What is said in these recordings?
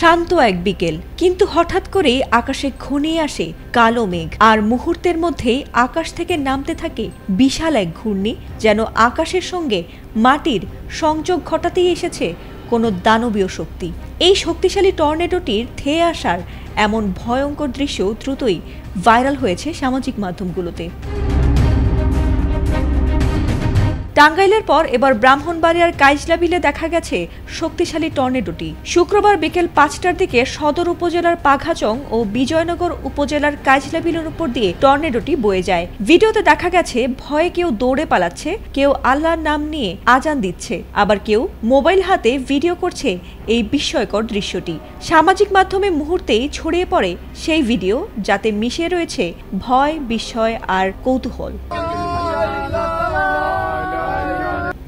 শান্ত এক বিকেল, কিন্তু হঠাৎ করেই আকাশে ঘনিয়ে আসে কালো মেঘ, আর মুহূর্তের মধ্যেই আকাশ থেকে নামতে থাকে বিশাল এক ঘূর্ণি, যেন আকাশের সঙ্গে মাটির সংযোগ ঘটাতেই এসেছে কোনো দানবীয় শক্তি। এই শক্তিশালী টর্নেডোটির ধেয়ে আসার এমন ভয়ঙ্কর দৃশ্য দ্রুতই ভাইরাল হয়েছে সামাজিক মাধ্যমগুলোতে। টাঙ্গাইলের পর এবার ব্রাহ্মণবাড়িয়ার কাইজলাবিলে দেখা গেছে শক্তিশালী টর্নেডোটি। শুক্রবার বিকেল ৫টার দিকে সদর উপজেলার পাঘাচং ও বিজয়নগর উপজেলার কাইজলাবিলের উপর দিয়ে টর্নেডোটি বয়ে যায়। ভিডিওতে দেখা গেছে ভয়ে কেউ দৌড়ে পালাচ্ছে, কেউ আল্লাহর নাম নিয়ে আজান দিচ্ছে, আবার কেউ মোবাইল হাতে ভিডিও করছে এই বিস্ময়কর দৃশ্যটি। সামাজিক মাধ্যমে মুহূর্তেই ছড়িয়ে পড়ে সেই ভিডিও, যাতে মিশে রয়েছে ভয়, বিস্ময় আর কৌতূহল।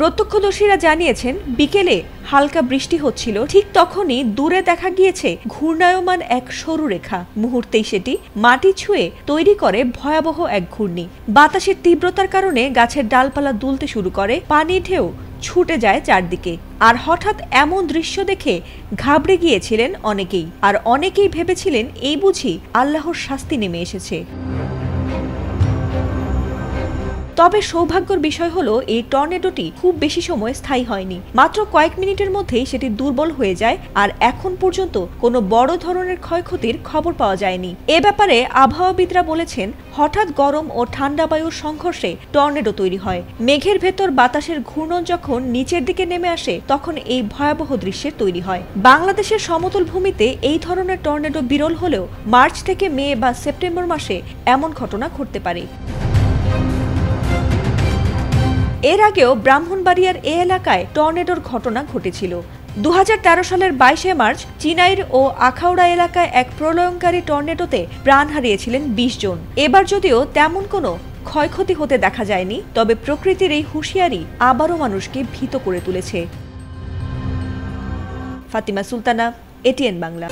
প্রত্যক্ষদর্শীরা জানিয়েছেন, বিকেলে হালকা বৃষ্টি হচ্ছিল, ঠিক তখনই দূরে দেখা গিয়েছে ঘূর্ণায়মান এক সরু রেখা। মুহূর্তেই সেটি মাটি ছুঁয়ে তৈরি করে ভয়াবহ এক ঘূর্ণি। বাতাসের তীব্রতার কারণে গাছের ডালপালা দুলতে শুরু করে, পানির ঢেউ ছুটে যায় চারদিকে। আর হঠাৎ এমন দৃশ্য দেখে ঘাবড়ে গিয়েছিলেন অনেকেই, আর অনেকেই ভেবেছিলেন এই বুঝি আল্লাহর শাস্তি নেমে এসেছে। তবে সৌভাগ্যের বিষয় হলো, এই টর্নেডোটি খুব বেশি সময় স্থায়ী হয়নি। মাত্র কয়েক মিনিটের মধ্যেই সেটি দুর্বল হয়ে যায়, আর এখন পর্যন্ত কোনো বড় ধরনের ক্ষয়ক্ষতির খবর পাওয়া যায়নি। এ ব্যাপারে আবহাওয়াবিদরা বলেছেন, হঠাৎ গরম ও ঠান্ডা বায়ুর সংঘর্ষে টর্নেডো তৈরি হয়। মেঘের ভেতর বাতাসের ঘূর্ণন যখন নিচের দিকে নেমে আসে, তখন এই ভয়াবহ দৃশ্যের তৈরি হয়। বাংলাদেশের সমতল ভূমিতে এই ধরনের টর্নেডো বিরল হলেও মার্চ থেকে মে বা সেপ্টেম্বর মাসে এমন ঘটনা ঘটতে পারে। এর আগেও ব্রাহ্মণবাড়িয়ার এ এলাকায় টর্নেডোর ঘটনা ঘটেছিল। ২০১৩ সালের ২২শে মার্চ চিনাইর ও আখাউড়া এলাকায় এক প্রলয়ঙ্কারী টর্নেডোতে প্রাণ হারিয়েছিলেন ২০ জন। এবার যদিও তেমন কোনো ক্ষয়ক্ষতি হতে দেখা যায়নি, তবে প্রকৃতির এই হুঁশিয়ারি আবারও মানুষকে ভীত করে তুলেছে। ফাতিমা সুলতানা, এটিএন বাংলা।